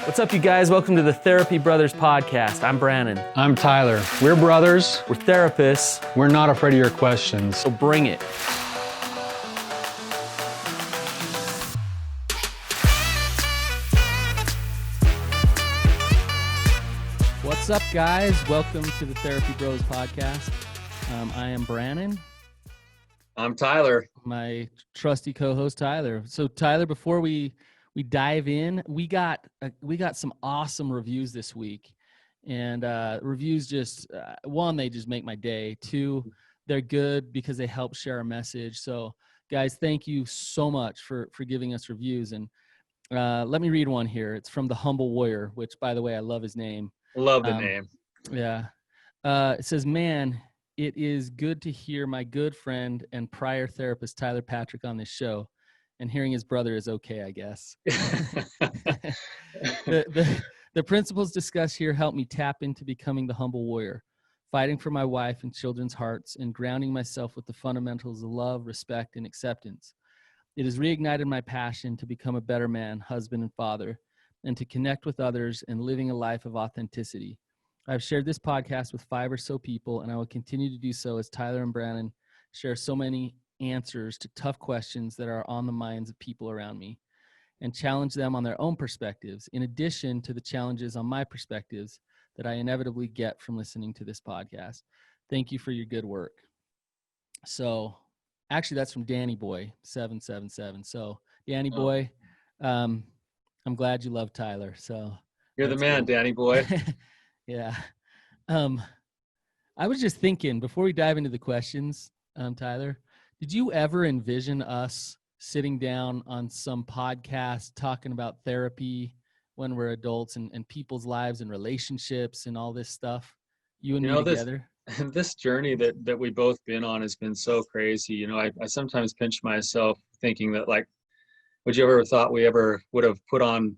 What's up, you guys? Welcome to the Therapy Brothers podcast. I'm Brannon. I'm Tyler. We're brothers. We're therapists, We're not afraid of your questions. so bring it. What's up, guys? Welcome to the Therapy Bros podcast. I am Brannon. I'm Tyler. My trusty co-host, Tyler. So, Tyler, before we dive in, we got some awesome reviews this week, and reviews just one, they just make my day. Two, they're good because they help share a message. So guys, thank you so much for giving us reviews. And let me read one here. It's from the Humble Warrior, which, by the way, I love his name. Love the name. Yeah. It says, man, it is good to hear my good friend and prior therapist Tyler Patrick on this show. And hearing his brother is okay, I guess. The principles discussed here help me tap into becoming the humble warrior, fighting for my wife and children's hearts, and grounding myself with the fundamentals of love, respect, and acceptance. It has reignited my passion to become a better man, husband, and father, and to connect with others and living a life of authenticity. I've shared this podcast with 5 or so people, and I will continue to do so as Tyler and Brannon share so many answers to tough questions that are on the minds of people around me, and challenge them on their own perspectives, in addition to the challenges on my perspectives that I inevitably get from listening to this podcast. Thank you for your good work. So actually, that's from Danny Boy 777. So Danny Boy, I'm glad you love Tyler. So You're the man, cool. Danny boy. Yeah. I was just thinking before we dive into the questions, Tyler, did you ever envision us sitting down on some podcast talking about therapy when we're adults and people's lives and relationships and all this stuff? You and me together? This journey that we've both been on has been so crazy. You know, I sometimes pinch myself thinking that, like, would you ever thought we ever would have put on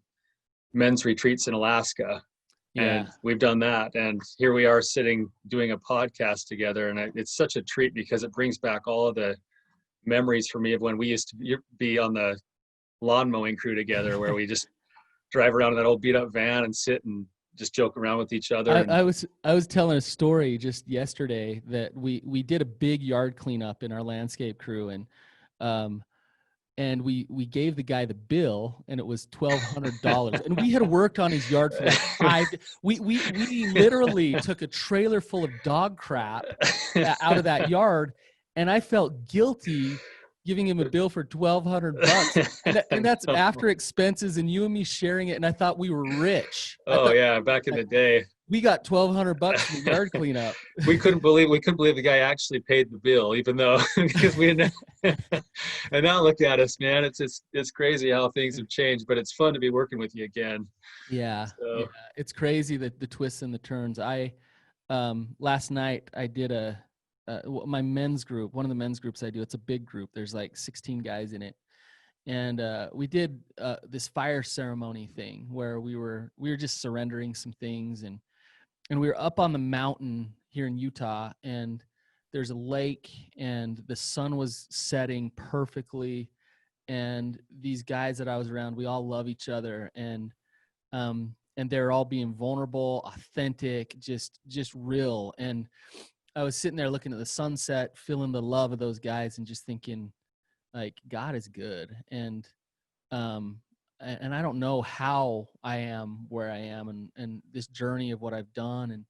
men's retreats in Alaska? Yeah. And we've done that. And here we are sitting doing a podcast together. And it's such a treat because it brings back all of the memories for me of when we used to be on the lawn mowing crew together, where we just drive around in that old beat up van and sit and just joke around with each other. I was telling a story just yesterday that we did a big yard cleanup in our landscape crew, and we gave the guy the bill, and it was $1,200. And we had worked on his yard for like 5 we literally took a trailer full of dog crap out of that yard, and I felt guilty giving him a bill for $1,200. And that's after expenses and you and me sharing it, and I thought we were rich. Oh yeah, back in the day. We got $1,200 for the yard cleanup. We couldn't believe the guy actually paid the bill, even though because we didn't. And now look at us, man. It's crazy how things have changed, but it's fun to be working with you again. Yeah, So. yeah. It's crazy that the twists and the turns. Last night I did my men's group. One of the men's groups I do. It's a big group. There's like 16 guys in it. And we did this fire ceremony thing where we were just surrendering some things, and we were up on the mountain here in Utah, and there's a lake, and the sun was setting perfectly, and these guys that I was around, we all love each other, and they're all being vulnerable, authentic, just real. And I was sitting there looking at the sunset, feeling the love of those guys, and just thinking, like, God is good. And I don't know how I am where I am, and this journey of what I've done. And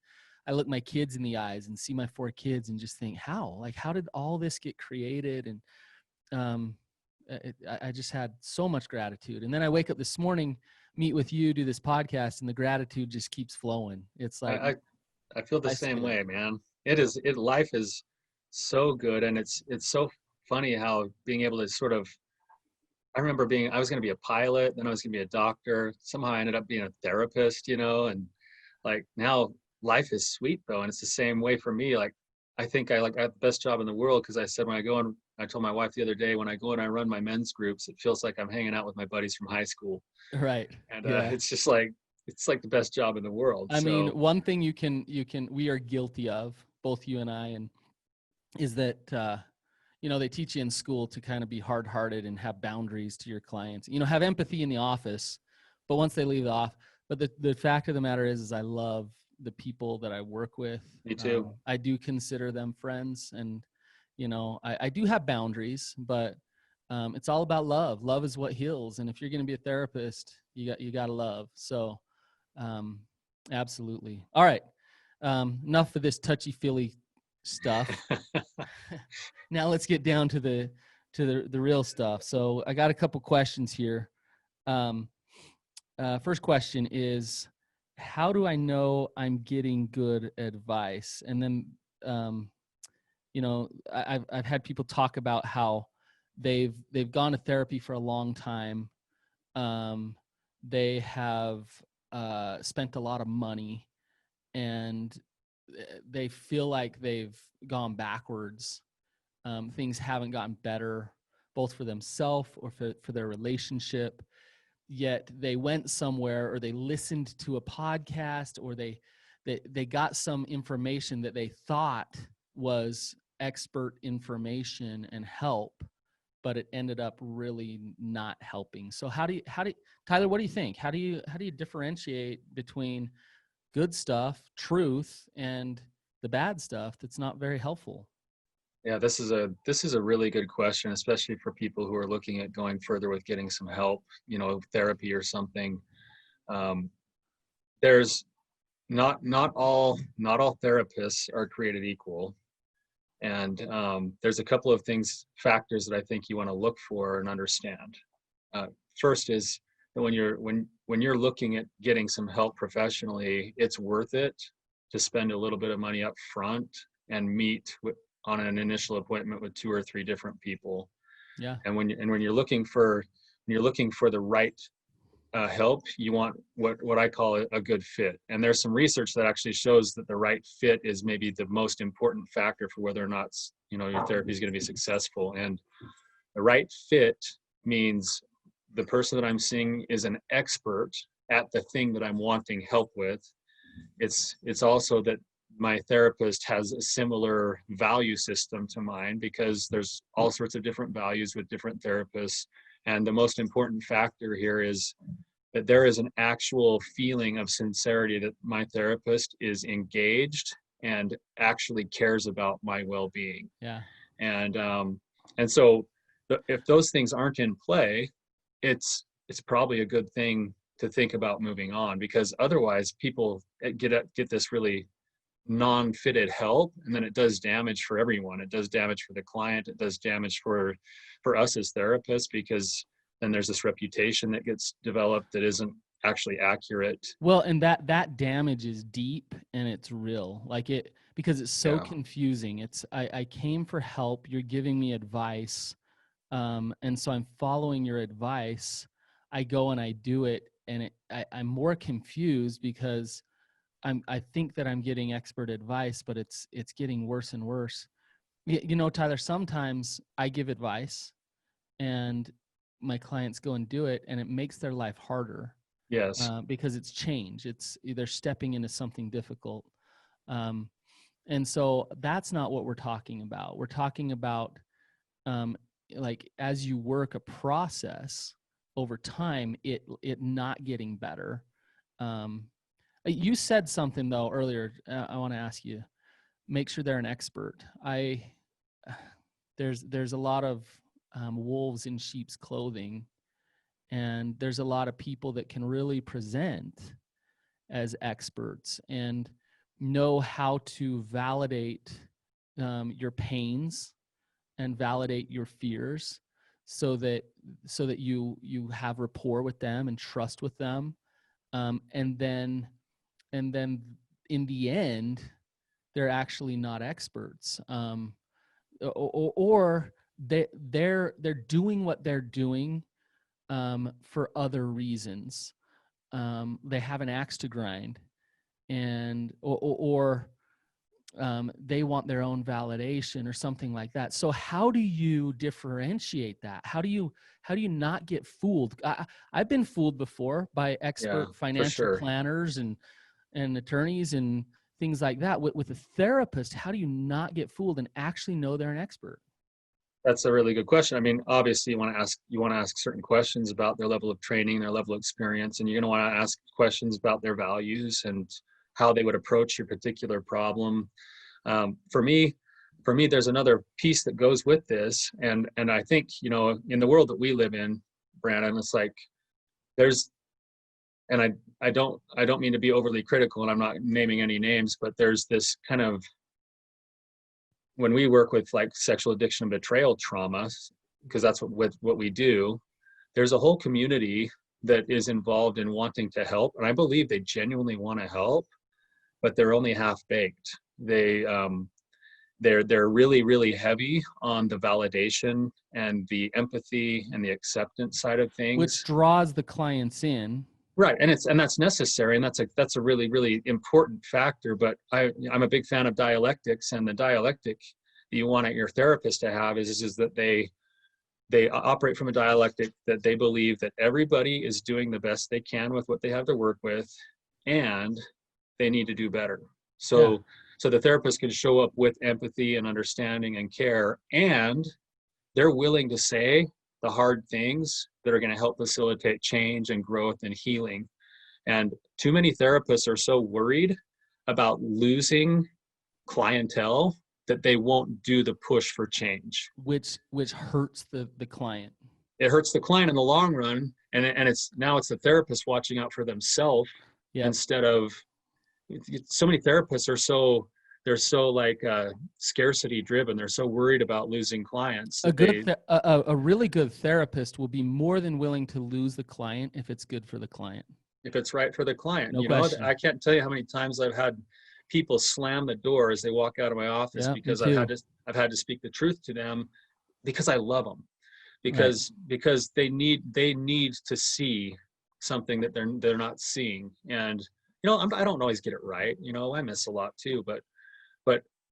I look my kids in the eyes and see my 4 kids and just think, how did all this get created? And I just had so much gratitude. And then I wake up this morning, meet with you, do this podcast, and the gratitude just keeps flowing. It's like, I feel the same way, man. Life is so good. And it's so funny how being able to sort of, I remember I was going to be a pilot, then I was going to be a doctor. Somehow I ended up being a therapist, and like now life is sweet though. And it's the same way for me. Like, I think I got the best job in the world, because I said, I told my wife the other day, when I go and I run my men's groups, it feels like I'm hanging out with my buddies from high school. right. And Yeah. it's just like, it's like the best job in the world. I mean, one thing we are guilty of, both you and I, and is that, they teach you in school to kind of be hard-hearted and have boundaries to your clients, have empathy in the office, but once they leave the but the fact of the matter is I love the people that I work with. Me too. I do consider them friends, and I do have boundaries, but it's all about love. Love is what heals, and if you're going to be a therapist, you got to love. So, absolutely. All right, enough of this touchy feely stuff. Now let's get down to the real stuff. So I got a couple questions here. First question is, how do I know I'm getting good advice? And then, I've had people talk about how they've gone to therapy for a long time. They have spent a lot of money, and they feel like they've gone backwards. Things haven't gotten better, both for themselves or for their relationship. Yet they went somewhere, or they listened to a podcast, or they got some information that they thought was expert information and help, but it ended up really not helping. So how do you Tyler, what do you think? How do you differentiate between good stuff, truth, and the bad stuff that's not very helpful? Yeah, this is a really good question, especially for people who are looking at going further with getting some help, therapy or something. There's not all therapists are created equal, and there's a couple of factors that I think you want to look for and understand. First is that when you're looking at getting some help professionally, it's worth it to spend a little bit of money up front and meet on an initial appointment with 2 or 3 different people. Yeah. And when you're looking for the right help, you want what I call a good fit. And there's some research that actually shows that the right fit is maybe the most important factor for whether or not your therapy is going to be successful. And the right fit means the person that I'm seeing is an expert at the thing that I'm wanting help with. It's also that my therapist has a similar value system to mine, because there's all sorts of different values with different therapists. And the most important factor here is that there is an actual feeling of sincerity that my therapist is engaged and actually cares about my well-being. Yeah. And so if those things aren't in play, it's probably a good thing to think about moving on, because otherwise people get this really non-fitted help, and then it does damage for everyone. It does damage for the client. It does damage for us as therapists, because then there's this reputation that gets developed that isn't actually accurate. Well, and that damage is deep and it's real, because it's so confusing. I came for help, you're giving me advice, and so I'm following your advice. I go and I do it, and I'm more confused because I think that I'm getting expert advice, but it's getting worse and worse. Tyler, sometimes I give advice and my clients go and do it, and it makes their life harder. Yes. Because it's change. They're stepping into something difficult. And so that's not what we're talking about. We're talking about as you work a process over time, it not getting better. You said something though earlier. I want to ask you. Make sure they're an expert. There's a lot of wolves in sheep's clothing, and there's a lot of people that can really present as experts and know how to validate your pains and validate your fears, so that you have rapport with them and trust with them, and then in the end they're actually not experts, or they're doing what they're doing for other reasons. They have an axe to grind, and or they want their own validation or something like that. So how do you differentiate that? How do you not get fooled? I've been fooled before by expert financial planners and attorneys and things like that. With a therapist, how do you not get fooled and actually know they're an expert? That's a really good question. I mean, obviously you want to ask certain questions about their level of training, their level of experience, and you're going to want to ask questions about their values and how they would approach your particular problem. For me, there's another piece that goes with this, and I think, you know, in the world that we live in, Brannon, it's like there's, and I don't mean to be overly critical, and I'm not naming any names, but there's this kind of, when we work with like sexual addiction and betrayal trauma, because that's what we do, there's a whole community that is involved in wanting to help, and I believe they genuinely want to help, but they're only half baked. They're really, really heavy on the validation and the empathy and the acceptance side of Which things. draws the clients in. Right, and that's necessary, and that's a really, really important factor. But I'm a big fan of dialectics, and the dialectic that you want your therapist to have is that they operate from a dialectic that they believe that everybody is doing the best they can with what they have to work with, and they need to do better. So the therapist can show up with empathy and understanding and care, and they're willing to say the hard things that are going to help facilitate change and growth and healing. And too many therapists are so worried about losing clientele that they won't do the push for change. Which hurts the client. It hurts the client in the long run, and it's the therapist watching out for themselves instead of, so many therapists are so, they're so like scarcity driven. They're so worried about losing clients. A really good therapist will be more than willing to lose the client if it's good for the client. If it's right for the client. No you question. know, I can't tell you how many times I've had people slam the door as they walk out of my office because I've had to speak the truth to them because I love them. Because they need to see something that they're not seeing. And you know, I don't always get it right. You know, I miss a lot too, but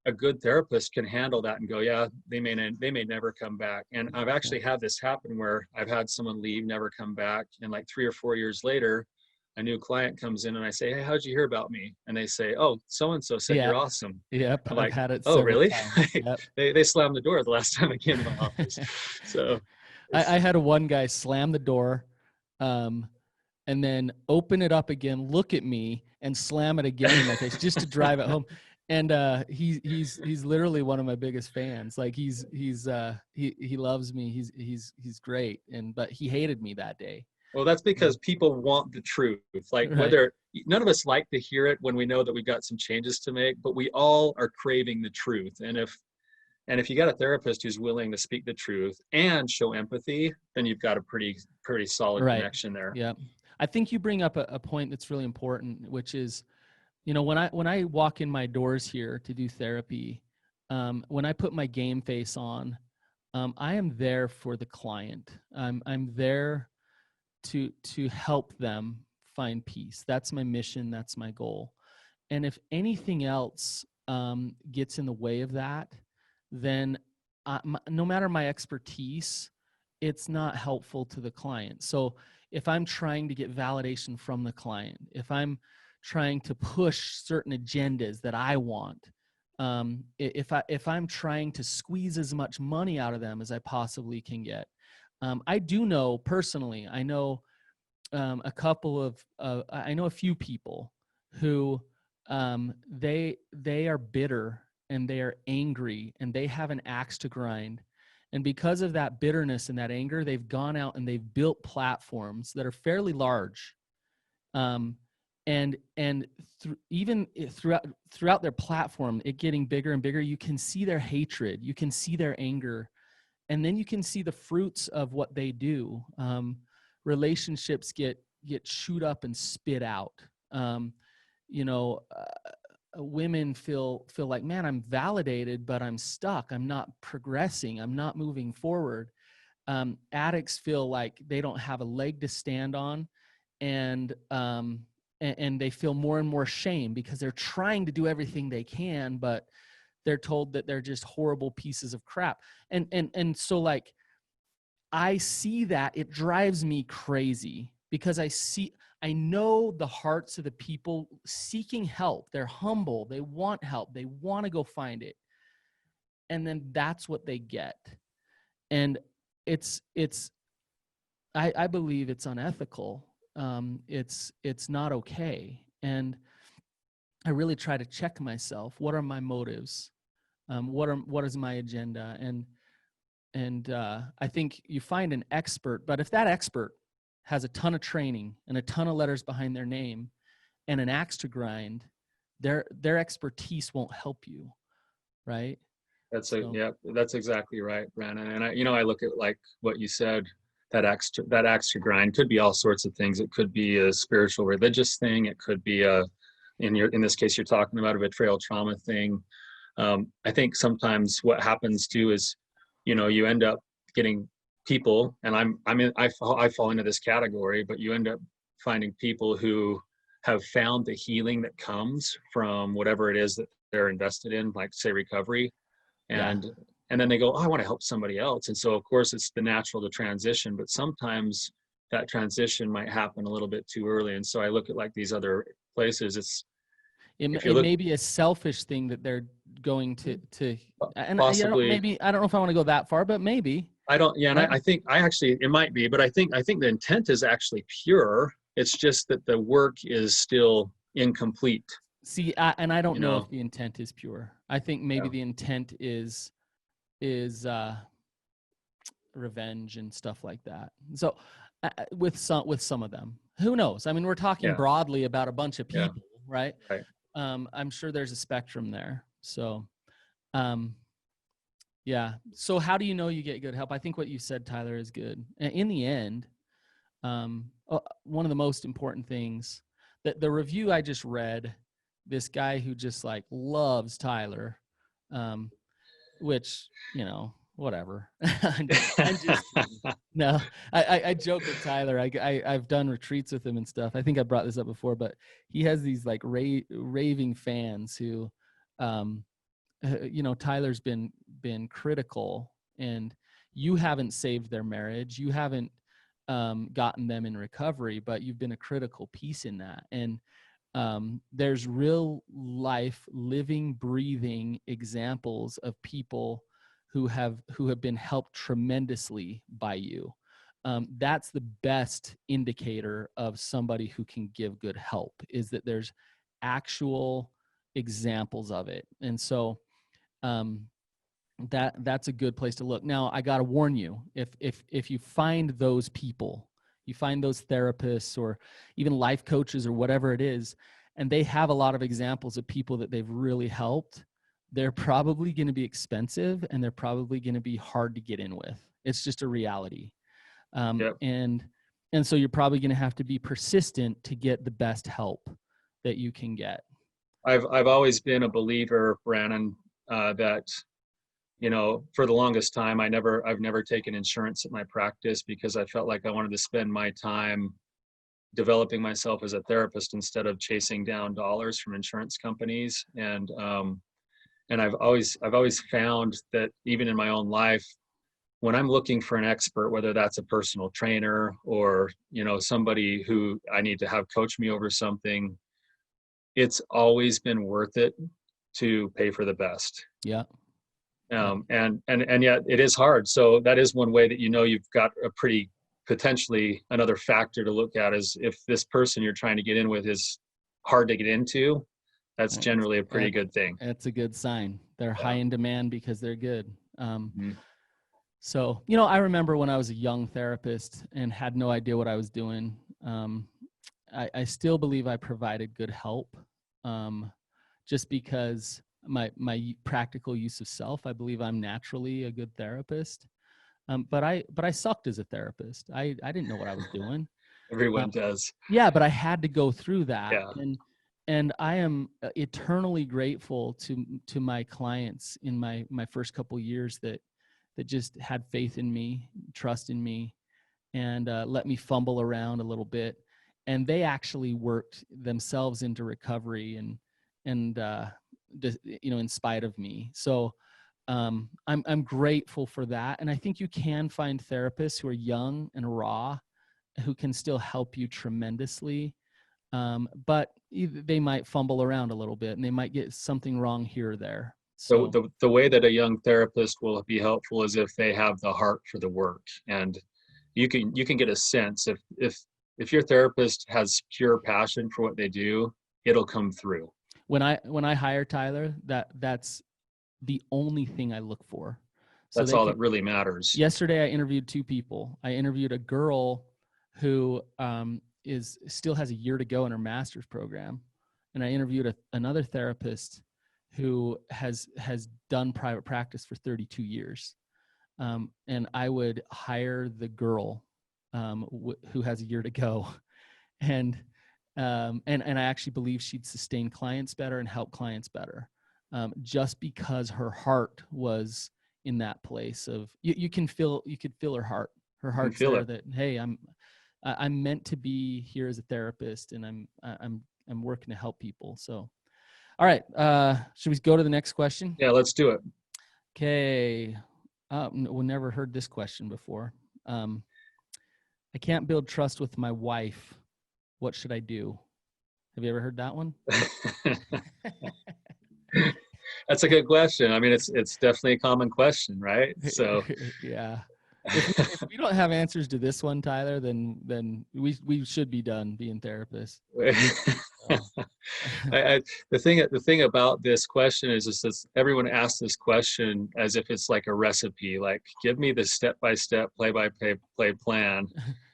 a good therapist can handle that and go, yeah, they may never come back. And I've actually had this happen where I've had someone leave, never come back, and like 3 or 4 years later, a new client comes in and I say, hey, how'd you hear about me? And they say, oh, so-and-so said you're awesome. Yep. I'm like, I've had it. Oh, really? Yep. they slammed the door the last time I came to my office. So I had one guy slam the door, and then open it up again, look at me, and slam it again in my face just to drive it home. And he's literally one of my biggest fans. Like he loves me. He's great. But he hated me that day. Well, that's because people want the truth. Like whether none of us like to hear it when we know that we've got some changes to make, but we all are craving the truth. And if you got a therapist who's willing to speak the truth and show empathy, then you've got a pretty solid connection there. Yeah. I think you bring up a point that's really important, which is, you know, when I walk in my doors here to do therapy, when I put my game face on, I am there for the client. I'm there to help them find peace. That's my mission. That's my goal. And if anything else gets in the way of that, then no matter my expertise, it's not helpful to the client. So if I'm trying to get validation from the client, if I'm trying to push certain agendas that I want, if I'm trying to squeeze as much money out of them as I possibly can get, I do know personally, I know a few people who they are bitter and they are angry and they have an axe to grind. And because of that bitterness and that anger, they've gone out and they've built platforms that are fairly large. Even throughout their platform, it getting bigger and bigger, you can see their hatred, you can see their anger, and then you can see the fruits of what they do. Relationships get chewed up and spit out. Women feel like, man, I'm validated, but I'm stuck. I'm not progressing. I'm not moving forward. Addicts feel like they don't have a leg to stand on, and they feel more and more shame because they're trying to do everything they can, but they're told that they're just horrible pieces of crap. And so like, I see that, it drives me crazy because I know the hearts of the people seeking help. They're humble. They want help. They want to go find it. And then that's what they get. And I believe it's unethical. It's not okay. And I really try to check myself. What are my motives? What is my agenda? And I think you find an expert, but if that expert has a ton of training and a ton of letters behind their name and an axe to grind, their expertise won't help you, right? Yeah, that's exactly right, Brannon. And I look at like what you said, that extra grind could be all sorts of things. It could be a spiritual, religious thing. It could be in this case, you're talking about a betrayal trauma thing. I think sometimes what happens too is, you end up getting people, and I fall into this category, but you end up finding people who have found the healing that comes from whatever it is that they're invested in, like say recovery, Yeah. and then they go, oh, I want to help somebody else. And so of course it's the natural to transition, but sometimes that transition might happen a little bit too early. And so I look at like these other places. If you It look, may be a selfish thing that they're going to, and possibly, I don't know if I want to go that far, but maybe. I don't, yeah. And Right? I think it might be, but I think the intent is actually pure. It's just that the work is still incomplete, See, and I don't you know if know? the intent is pure. I think maybe Yeah. the intent is revenge and stuff like that. So with some of them, who knows? I mean, we're talking Yeah. broadly about a bunch of Yeah. people, right? Right. I'm sure there's a spectrum there. So, um, yeah. So how do you know you get good help? I think what you said, Tyler, is good. In the end, one of the most important things that the review I just read, this guy who just like loves Tyler, um, which, whatever. I'm just kidding. No, I joke with Tyler. I've done retreats with him and stuff. I think I brought this up before, but he has these like raving fans who, um, Tyler's been critical, and you haven't saved their marriage. You haven't gotten them in recovery, but you've been a critical piece in that. And there's real life, living, breathing examples of people who have been helped tremendously by you. That's the best indicator of somebody who can give good help, is that there's actual examples of it. And so um, that's a good place to look. Now, I got to warn you, if you find those people, you find those therapists or even life coaches or whatever it is, and they have a lot of examples of people that they've really helped, they're probably going to be expensive, and they're probably going to be hard to get in with. It's just a reality. Yep. And so you're probably going to have to be persistent to get the best help that you can get. I've always been a believer, Brannon, that for the longest time, I've never taken insurance at my practice because I felt like I wanted to spend my time developing myself as a therapist instead of chasing down dollars from insurance companies. And I've always found that even in my own life, when I'm looking for an expert, whether that's a personal trainer or somebody who I need to have coach me over something, it's always been worth it to pay for the best. Yeah. And yet it is hard. So that is one way that you've got a pretty potentially another factor to look at, is if this person you're trying to get in with is hard to get into, that's generally a pretty good thing. It's a good sign. They're high in demand because they're good. Mm-hmm. So, I remember when I was a young therapist and had no idea what I was doing. I still believe I provided good help, just because my practical use of self. I believe I'm naturally a good therapist, but I sucked as a therapist. I didn't know what I was doing. Everyone does. Yeah, but I had to go through that, Yeah. and I am eternally grateful to my clients in my first couple years that just had faith in me, trust in me, and let me fumble around a little bit. And they actually worked themselves into recovery and in spite of me. So I'm grateful for that. And I think you can find therapists who are young and raw, who can still help you tremendously. But they might fumble around a little bit, and they might get something wrong here or there. So The way that a young therapist will be helpful is if they have the heart for the work. And you can get a sense if your therapist has pure passion for what they do, it'll come through. when I hire Tyler, that's the only thing I look for. So That's they all can. that really matters. Yesterday, I interviewed 2 people. I interviewed a girl who is still has a year to go in her master's program, and I interviewed another therapist who has done private practice for 32 years. And I would hire the girl who has a year to go, and I actually believe she'd sustain clients better and help clients better, just because her heart was in that place of you could feel her heart. Her You can heart's feel there it. that, hey, I'm meant to be here as a therapist, and I'm working to help people. So, all right, should we go to the next question? Yeah, let's do it. Okay. We never heard this question before. I can't build trust with my wife. What should I do? Have you ever heard that one? That's a good question. I mean, it's definitely a common question, right? So Yeah. If we don't have answers to this one, Tyler, then we should be done being therapists. So. the thing about this question is just that everyone asks this question as if it's like a recipe, like give me the step-by-step, play-by-play plan.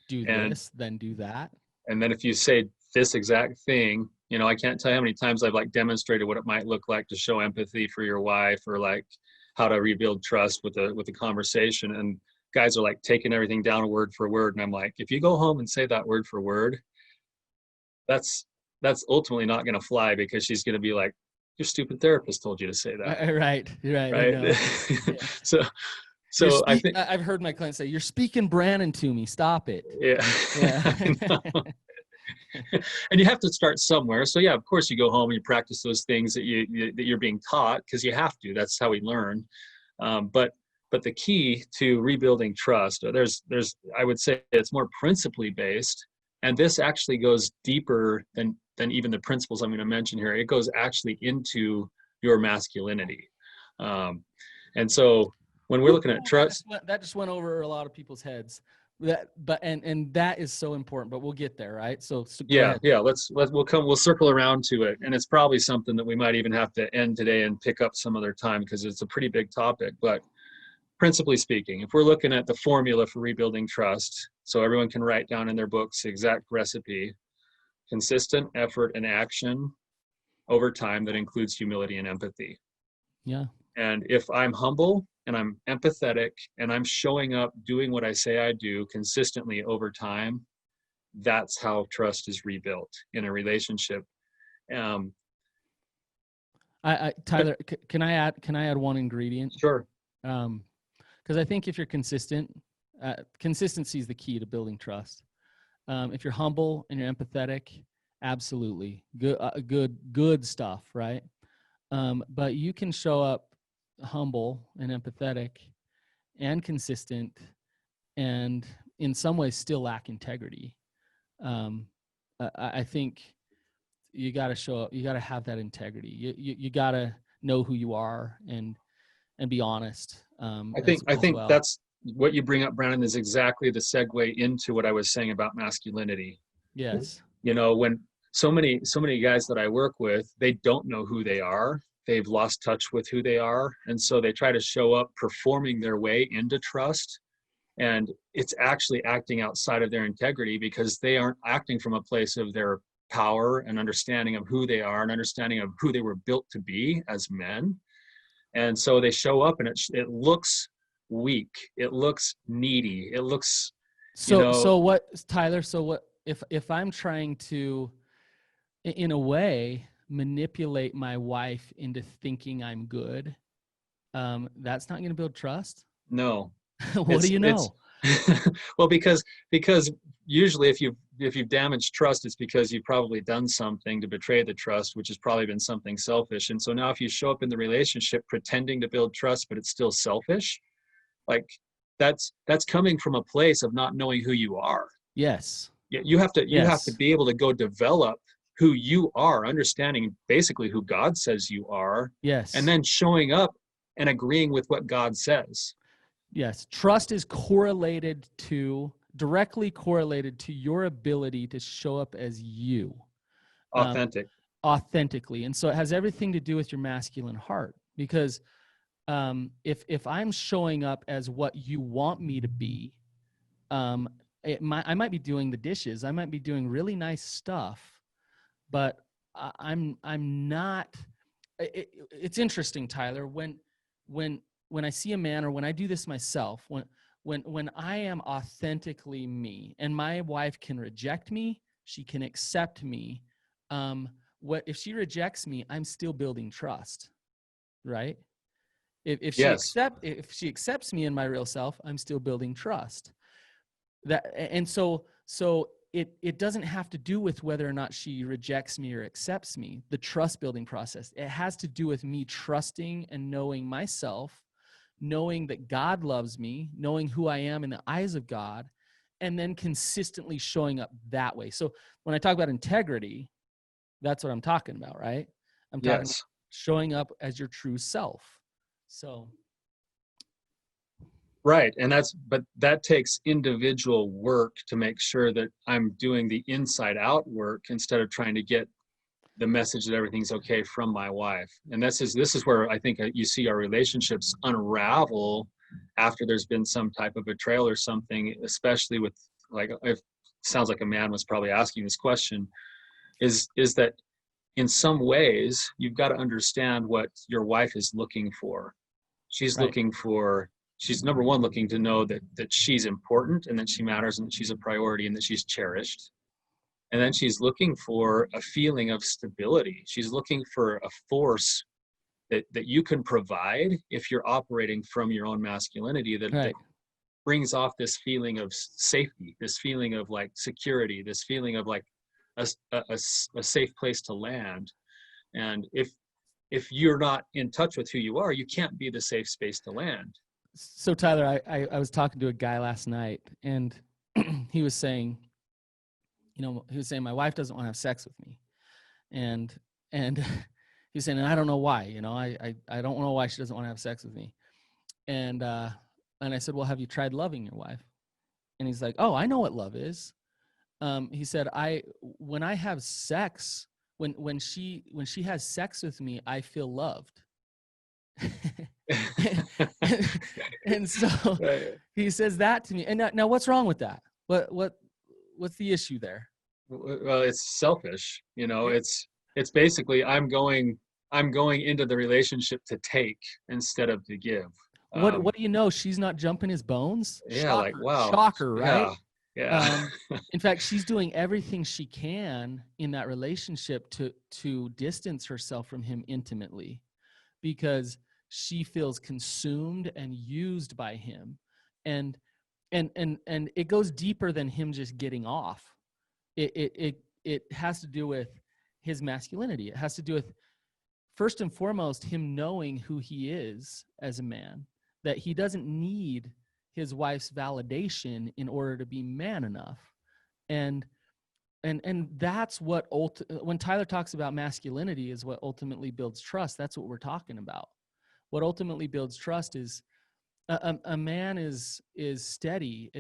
Do And this, then do that. and then if you say this exact thing, I can't tell you how many times I've like demonstrated what it might look like to show empathy for your wife, or like how to rebuild trust with a conversation. And guys are like taking everything down word for word. And I'm like, if you go home and say that word for word, that's ultimately not going to fly, because she's going to be like, your stupid therapist told you to say that. Right. I Right. know. So I think, I've heard my clients say, "You're speaking Brannon to me. Stop it." yeah. Yeah. And you have to start somewhere. So yeah, of course you go home and you practice those things that you're being taught, because you have to. That's how we learn. But the key to rebuilding trust, there's I would say it's more principally based, and this actually goes deeper than even the principles I'm going to mention here. It goes actually into your masculinity. And so when we're looking at trust, that just went over a lot of people's heads. And that is so important, but we'll get there, right? So go ahead. yeah, we'll circle around to it. And it's probably something that we might even have to end today and pick up some other time, because it's a pretty big topic. But principally speaking, if we're looking at the formula for rebuilding trust, so everyone can write down in their books the exact recipe: consistent effort and action over time that includes humility and empathy. Yeah. And if I'm humble and I'm empathetic and I'm showing up doing what I say I do consistently over time, that's how trust is rebuilt in a relationship. Tyler, can I add one ingredient? Sure. Because I think if you're consistent, consistency is the key to building trust. If you're humble and you're empathetic, absolutely good stuff, right? But you can show up humble and empathetic and consistent, and in some ways still lack integrity. I think you got to show up. You got to have that integrity. You got to know who you are and be honest. I think that's what you bring up, Brannon, is exactly the segue into what I was saying about masculinity. Yes. When so many guys that I work with, they don't know who they are. They've lost touch with who they are. And so they try to show up performing their way into trust. And it's actually acting outside of their integrity, because they aren't acting from a place of their power and understanding of who they are and understanding of who they were built to be as men. And so they show up and it looks weak. It looks needy. It looks, so what, Tyler, if I'm trying to, in a way, manipulate my wife into thinking I'm good, that's not going to build trust? No. What do you know? Well, because usually if you've damaged trust, it's because you've probably done something to betray the trust, which has probably been something selfish. And so now if you show up in the relationship pretending to build trust, but it's still selfish, like that's coming from a place of not knowing who you are. Yes. You have to be able to go develop who you are, understanding basically who God says you are, and Yes. then showing up and agreeing with what God says. Yes. Trust is directly correlated to your ability to show up as you, um, Authentic. authentically. And so it has everything to do with your masculine heart, because if I'm showing up as what you want me to be, I might be doing the dishes, I might be doing really nice stuff, but I'm not. It's interesting, Tyler, when I see a man, or when I do this myself, when I am authentically me, and my wife can reject me, she can accept me. What if she rejects me? I'm still building trust, right? If Yes. if she accepts me in my real self, I'm still building trust. So it doesn't have to do with whether or not she rejects me or accepts me. The trust building process, it has to do with me trusting and knowing myself, knowing that God loves me, knowing who I am in the eyes of God, and then consistently showing up that way. So when I talk about integrity, that's what I'm talking about, right? I'm talking about Yes. showing up as your true self. So Right. But that takes individual work to make sure that I'm doing the inside out work instead of trying to get the message that everything's okay from my wife. And this is where I think you see our relationships unravel after there's been some type of betrayal or something, especially with, like, it sounds like a man was probably asking this question, is that in some ways you've got to understand what your wife is looking for. She's right, looking for, she's number one looking to know that she's important and that she matters and that she's a priority and that she's cherished. And then she's looking for a feeling of stability. She's looking for a force that you can provide if you're operating from your own masculinity, that right. brings off this feeling of safety, this feeling of like security, this feeling of like a safe place to land. And if you're not in touch with who you are, you can't be the safe space to land. So Tyler, I was talking to a guy last night, and he was saying, my wife doesn't want to have sex with me, and and he's saying, and I don't know why. I don't know why she doesn't want to have sex with me. And I said, well, have you tried loving your wife? And he's like, oh, I know what love is. He said, when I have sex, when she has sex with me, I feel loved. and so Right. he says that to me. And now what's wrong with that? What's the issue there? Well, it's selfish, Yeah. it's basically I'm going into the relationship to take instead of to give. What do you know? She's not jumping his bones. Yeah, like, Shocker, wow. shocker, right? Yeah. Yeah. Um, in fact, she's doing everything she can in that relationship to distance herself from him intimately, because she feels consumed and used by him. And it goes deeper than him just getting off. It has to do with his masculinity. It has to do with, first and foremost, him knowing who he is as a man, that he doesn't need his wife's validation in order to be man enough. And and and that's what when Tyler talks about masculinity is what ultimately builds trust. That's what we're talking about. What ultimately builds trust is a man is steady.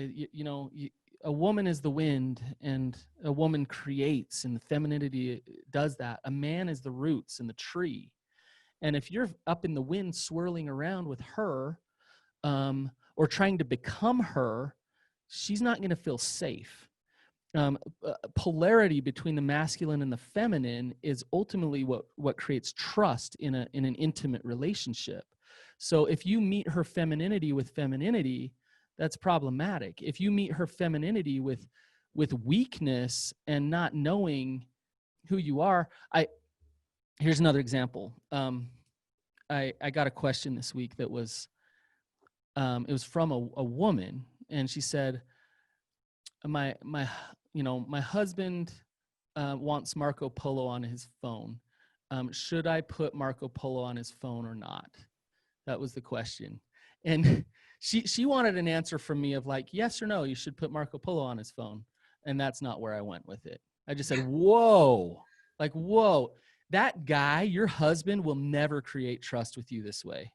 A woman is the wind, and a woman creates, and the femininity does that. A man is the roots and the tree. And if you're up in the wind swirling around with her, or trying to become her, she's not going to feel safe. Polarity between the masculine and the feminine is ultimately what creates trust in an intimate relationship. So if you meet her femininity with femininity, that's problematic. If you meet her femininity with weakness and not knowing who you are, here's another example. I got a question this week that was, it was from a woman, and she said, my husband wants Marco Polo on his phone. Should I put Marco Polo on his phone or not? That was the question. And she wanted an answer from me of like, yes or no, you should put Marco Polo on his phone. And that's not where I went with it. I just said, whoa. Like, whoa, that guy, your husband, will never create trust with you this way.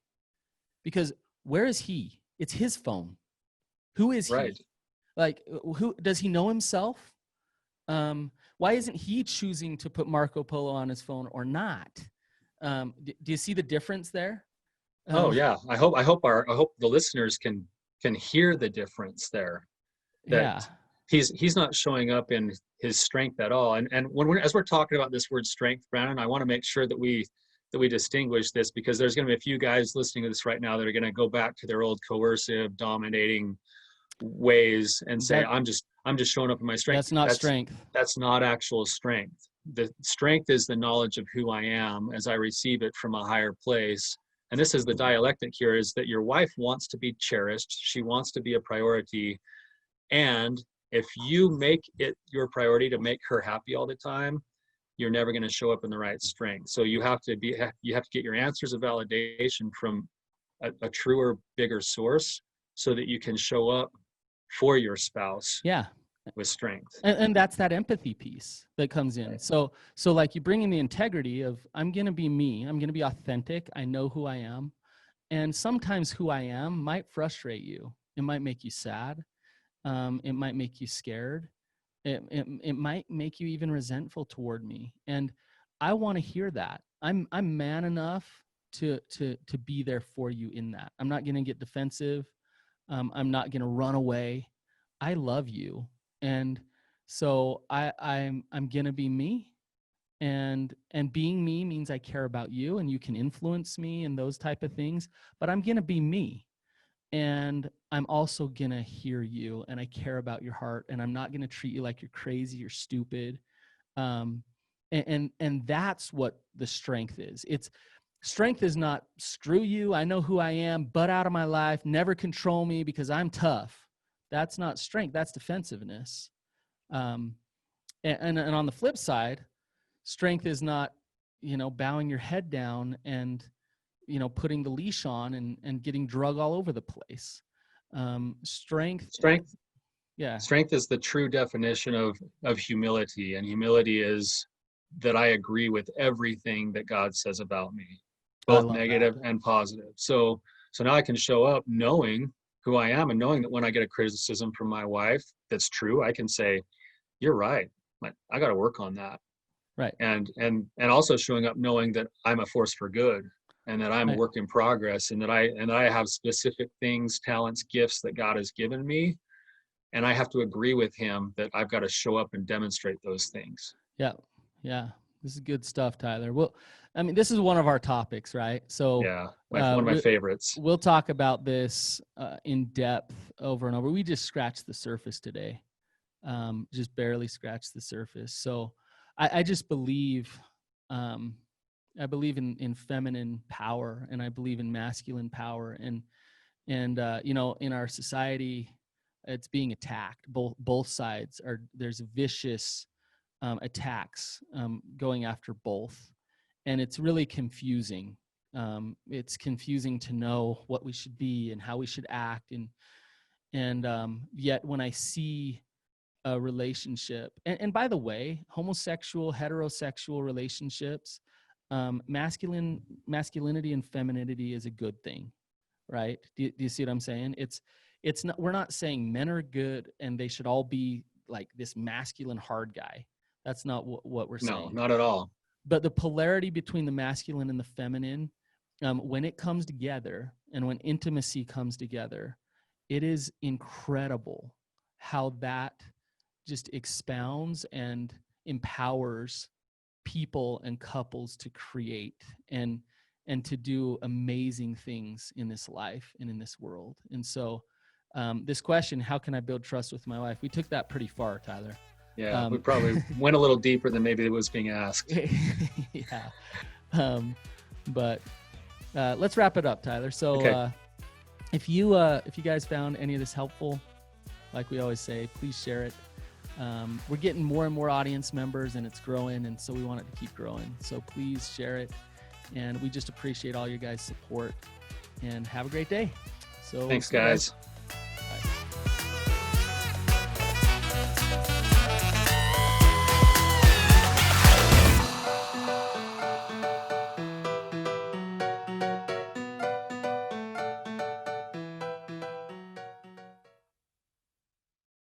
Because where is he? It's his phone. Who is Right. he? Like, who does he know himself? Why isn't he choosing to put Marco Polo on his phone or not? Do you see the difference there? Oh Um, yeah. I hope the listeners can hear the difference there. That yeah, he's not showing up in his strength at all. And when as we're talking about this word strength, Brandon, I want to make sure that we distinguish this, because there's going to be a few guys listening to this right now that are going to go back to their old coercive, dominating ways and say, that I'm just showing up in my strength. that's not strength. That's not actual strength. The strength is the knowledge of who I am as I receive it from a higher place. And this is the dialectic here, is that your wife wants to be cherished. She wants to be a priority. And if you make it your priority to make her happy all the time, you're never going to show up in the right strength. So you have to get your answers of validation from a truer, bigger source, so that you can show up for your spouse Yeah. with strength. And that's that empathy piece that comes in. Right. So like you bring in the integrity of, I'm going to be me. I'm going to be authentic. I know who I am. And sometimes who I am might frustrate you. It might make you sad. It might make you scared. It might make you even resentful toward me. And I want to hear that. I'm man enough to be there for you in that. I'm not going to get defensive. I'm not going to run away. I love you. And so I'm going to be me. And being me means I care about you and you can influence me and those type of things, but I'm going to be me. And I'm also going to hear you, and I care about your heart, and I'm not going to treat you like you're crazy or stupid. And that's what the strength is. Strength is not screw you, I know who I am, butt out of my life, never control me because I'm tough. That's not strength, that's defensiveness. And on the flip side, strength is not, bowing your head down and, putting the leash on and getting drug all over the place. Strength, yeah. Strength is the true definition of humility, and humility is that I agree with everything that God says about me, both negative and positive. So now I can show up knowing who I am, and knowing that when I get a criticism from my wife that's true, I can say, "You're right. I got to work on that." Right. And also showing up knowing that I'm a force for good, and that I'm a work in progress, and that I have specific things, talents, gifts that God has given me, and I have to agree with him that I've got to show up and demonstrate those things. Yeah. This is good stuff, Tyler. Well, I mean, this is one of our topics, right? So Yeah, one of my favorites. We'll talk about this in depth over and over. We just scratched the surface today, just barely scratched the surface. So I just believe, I believe in feminine power, and I believe in masculine power, and in our society, it's being attacked. Both sides are. There's vicious attacks going after both, and it's really confusing. It's confusing to know what we should be and how we should act, and yet when I see a relationship, and by the way, homosexual, heterosexual relationships, masculinity and femininity is a good thing, right? Do you see what I'm saying? It's not. We're not saying men are good and they should all be like this masculine hard guy. That's not what we're saying. No, not at all. But the polarity between the masculine and the feminine, when it comes together and when intimacy comes together, it is incredible how that just expounds and empowers people and couples to create and to do amazing things in this life and in this world. And so this question, how can I build trust with my wife? We took that pretty far, Tyler. Yeah, we probably went a little deeper than maybe it was being asked. Yeah. But let's wrap it up, Tyler. So okay. If you guys found any of this helpful, like we always say, please share it. We're getting more and more audience members, and it's growing, and so we want it to keep growing. So please share it, and we just appreciate all your guys' support, and have a great day. So thanks, guys.